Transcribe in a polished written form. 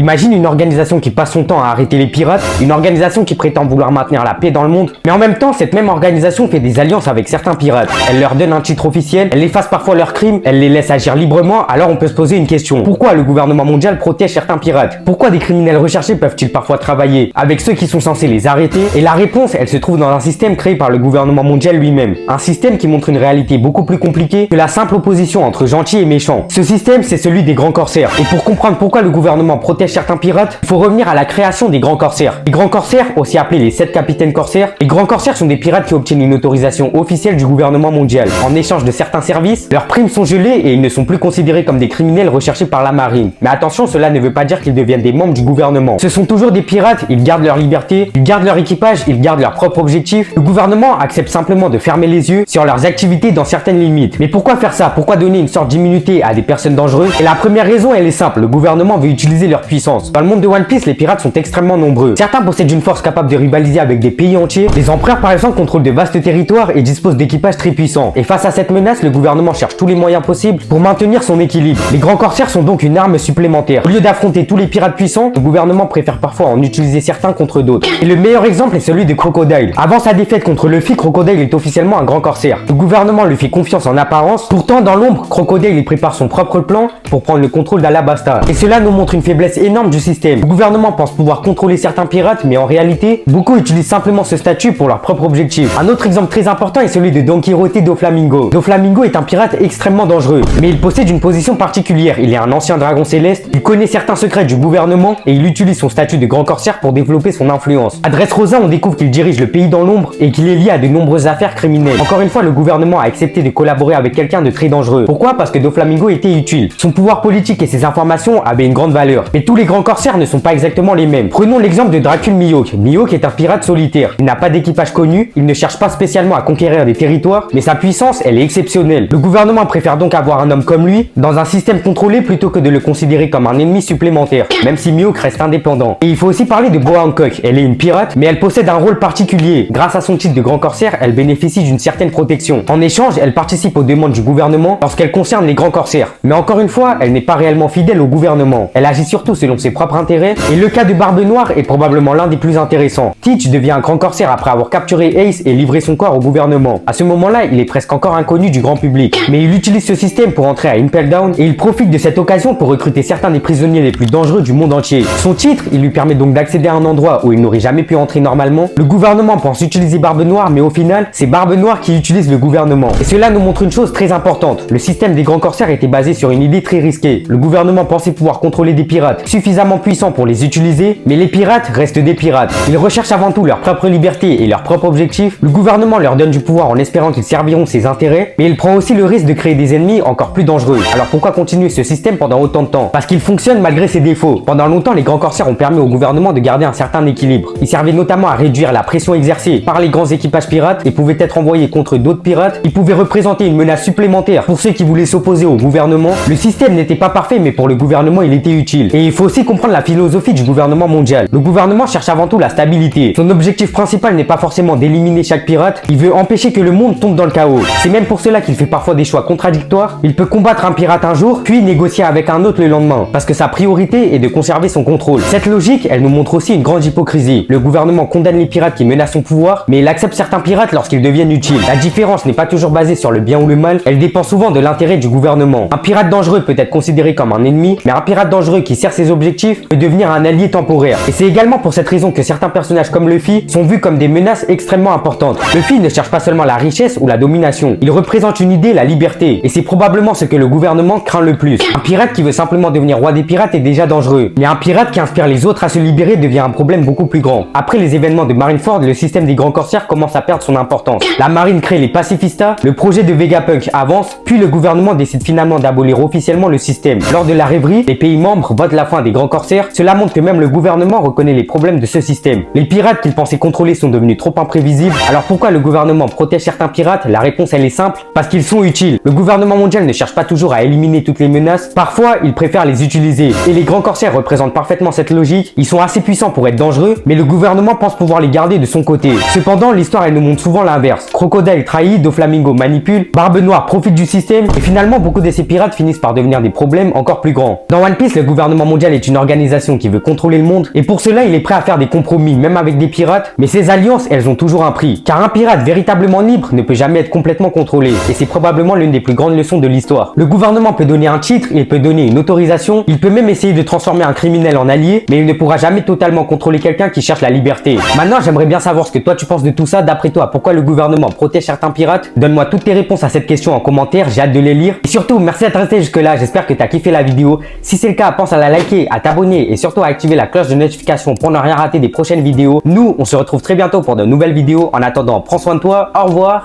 Imagine une organisation qui passe son temps à arrêter les pirates, une organisation qui prétend vouloir maintenir la paix dans le monde, mais en même temps, cette même organisation fait des alliances avec certains pirates. Elle leur donne un titre officiel, elle efface parfois leurs crimes, elle les laisse agir librement, alors on peut se poser une question. Pourquoi le gouvernement mondial protège certains pirates? Pourquoi des criminels recherchés peuvent-ils parfois travailler avec ceux qui sont censés les arrêter? Et la réponse, elle se trouve dans un système créé par le gouvernement mondial lui-même. Un système qui montre une réalité beaucoup plus compliquée que la simple opposition entre gentils et méchants. Ce système, c'est celui des grands corsaires. Et pour comprendre pourquoi le gouvernement protège certains pirates, il faut revenir à la création des grands corsaires. Les grands corsaires, aussi appelés les 7 capitaines corsaires, les grands corsaires sont des pirates qui obtiennent une autorisation officielle du gouvernement mondial. En échange de certains services, leurs primes sont gelées et ils ne sont plus considérés comme des criminels recherchés par la marine. Mais attention, cela ne veut pas dire qu'ils deviennent des membres du gouvernement. Ce sont toujours des pirates, ils gardent leur liberté, ils gardent leur équipage, ils gardent leurs propres objectifs. Le gouvernement accepte simplement de fermer les yeux sur leurs activités dans certaines limites. Mais pourquoi faire ça? Pourquoi donner une sorte d'immunité à des personnes dangereuses? Et la première raison, elle est simple, le gouvernement veut utiliser leur puissance. Dans le monde de One Piece, les pirates sont extrêmement nombreux. Certains possèdent une force capable de rivaliser avec des pays entiers. Les empereurs par exemple contrôlent de vastes territoires et disposent d'équipages très puissants. Et face à cette menace, le gouvernement cherche tous les moyens possibles pour maintenir son équilibre. Les grands corsaires sont donc une arme supplémentaire. Au lieu d'affronter tous les pirates puissants, le gouvernement préfère parfois en utiliser certains contre d'autres. Et le meilleur exemple est celui de Crocodile. Avant sa défaite contre Luffy, Crocodile est officiellement un grand corsaire. Le gouvernement lui fait confiance en apparence. Pourtant, dans l'ombre, Crocodile il prépare son propre plan pour prendre le contrôle d'Alabasta. Et cela nous montre une faiblesse énorme du système. Le gouvernement pense pouvoir contrôler certains pirates, mais en réalité, beaucoup utilisent simplement ce statut pour leur propre objectif. Un autre exemple très important est celui de Don Quijote Doflamingo. Doflamingo est un pirate extrêmement dangereux, mais il possède une position particulière. Il est un ancien dragon céleste, il connaît certains secrets du gouvernement et il utilise son statut de grand corsaire pour développer son influence. À Dressrosa, on découvre qu'il dirige le pays dans l'ombre et qu'il est lié à de nombreuses affaires criminelles. Encore une fois, le gouvernement a accepté de collaborer avec quelqu'un de très dangereux. Pourquoi? Parce que Doflamingo était utile. Son pouvoir politique et ses informations avaient une grande valeur. Mais tous les grands corsaires ne sont pas exactement les mêmes. Prenons l'exemple de Dracul Mihawk. Mihawk est un pirate solitaire. Il n'a pas d'équipage connu, il ne cherche pas spécialement à conquérir des territoires, mais sa puissance, elle est exceptionnelle. Le gouvernement préfère donc avoir un homme comme lui dans un système contrôlé plutôt que de le considérer comme un ennemi supplémentaire, même si Mihawk reste indépendant. Et il faut aussi parler de Boa Hancock. Elle est une pirate, mais elle possède un rôle particulier. Grâce à son titre de grand corsaire, elle bénéficie d'une certaine protection. En échange, elle participe aux demandes du gouvernement lorsqu'elle concerne les grands corsaires. Mais encore une fois, elle n'est pas réellement fidèle au gouvernement. Elle agit surtout selon ses propres intérêts, et le cas de Barbe Noire est probablement l'un des plus intéressants. Teach devient un grand corsaire après avoir capturé Ace et livré son corps au gouvernement. À ce moment-là, il est presque encore inconnu du grand public, mais il utilise ce système pour entrer à Impel Down et il profite de cette occasion pour recruter certains des prisonniers les plus dangereux du monde entier. Son titre, il lui permet donc d'accéder à un endroit où il n'aurait jamais pu entrer normalement. Le gouvernement pense utiliser Barbe Noire, mais au final, c'est Barbe Noire qui utilise le gouvernement. Et cela nous montre une chose très importante. Le système des grands corsaires était basé sur une idée très risquée. Le gouvernement pensait pouvoir contrôler des pirates suffisamment puissants pour les utiliser, mais les pirates restent des pirates. Ils recherchent avant tout leur propre liberté et leur propre objectif. Le gouvernement leur donne du pouvoir en espérant qu'ils serviront ses intérêts, mais il prend aussi le risque de créer des ennemis encore plus dangereux. Alors pourquoi continuer ce système pendant autant de temps? Parce qu'il fonctionne malgré ses défauts. Pendant longtemps, les grands corsaires ont permis au gouvernement de garder un certain équilibre. Ils servaient notamment à réduire la pression exercée par les grands équipages pirates et pouvaient être envoyés contre d'autres pirates. Ils pouvaient représenter une menace supplémentaire pour ceux qui voulaient s'opposer au gouvernement. Le système n'était pas parfait, mais pour le gouvernement, il était utile. Et il faut aussi comprendre la philosophie du gouvernement mondial. Le gouvernement cherche avant tout la stabilité. Son objectif principal n'est pas forcément d'éliminer chaque pirate, il veut empêcher que le monde tombe dans le chaos. C'est même pour cela qu'il fait parfois des choix contradictoires. Il peut combattre un pirate un jour, puis négocier avec un autre le lendemain, parce que sa priorité est de conserver son contrôle. Cette logique, elle nous montre aussi une grande hypocrisie. Le gouvernement condamne les pirates qui menacent son pouvoir, mais il accepte certains pirates lorsqu'ils deviennent utiles. La différence n'est pas toujours basée sur le bien ou le mal, elle dépend souvent de l'intérêt du gouvernement. Un pirate dangereux peut être considéré comme un ennemi, mais un pirate dangereux qui sert ses objectifs peut devenir un allié temporaire. Et c'est également pour cette raison que certains personnages comme Luffy sont vus comme des menaces extrêmement importantes. Luffy ne cherche pas seulement la richesse ou la domination, il représente une idée, la liberté, et c'est probablement ce que le gouvernement craint le plus. Un pirate qui veut simplement devenir roi des pirates est déjà dangereux, mais un pirate qui inspire les autres à se libérer devient un problème beaucoup plus grand. Après les événements de Marineford, le système des grands corsaires commence à perdre son importance. La marine crée les pacifistas, le projet de Vegapunk avance, puis le gouvernement décide finalement d'abolir officiellement le système. Lors de la rêverie, les pays membres votent la fin des grands corsaires. Cela montre que même le gouvernement reconnaît les problèmes de ce système. Les pirates qu'ils pensaient contrôler sont devenus trop imprévisibles. Alors pourquoi le gouvernement protège certains pirates? La réponse elle est simple, parce qu'ils sont utiles. Le gouvernement mondial ne cherche pas toujours à éliminer toutes les menaces, parfois il préfère les utiliser. Et les grands corsaires représentent parfaitement cette logique. Ils sont assez puissants pour être dangereux, mais le gouvernement pense pouvoir les garder de son côté. Cependant, l'histoire elle nous montre souvent l'inverse. Crocodile trahit, Doflamingo manipule, Barbe Noire profite du système, et finalement beaucoup de ces pirates finissent par devenir des problèmes encore plus grands. Dans One Piece, le gouvernement mondial mondiale est une organisation qui veut contrôler le monde et pour cela il est prêt à faire des compromis même avec des pirates, mais ces alliances elles ont toujours un prix, car un pirate véritablement libre ne peut jamais être complètement contrôlé et c'est probablement l'une des plus grandes leçons de l'histoire. Le gouvernement peut donner un titre, il peut donner une autorisation, il peut même essayer de transformer un criminel en allié, mais il ne pourra jamais totalement contrôler quelqu'un qui cherche la liberté. Maintenant j'aimerais bien savoir ce que toi tu penses de tout ça. D'après toi, pourquoi le gouvernement protège certains pirates? Donne-moi toutes tes réponses à cette question en commentaire, j'ai hâte de les lire. Et surtout, merci d'être resté jusque là, j'espère que tu as kiffé la vidéo. Si c'est le cas, pense à la liker, à t'abonner et surtout à activer la cloche de notification pour ne rien rater des prochaines vidéos. Nous, on se retrouve très bientôt pour de nouvelles vidéos. En attendant, prends soin de toi, au revoir.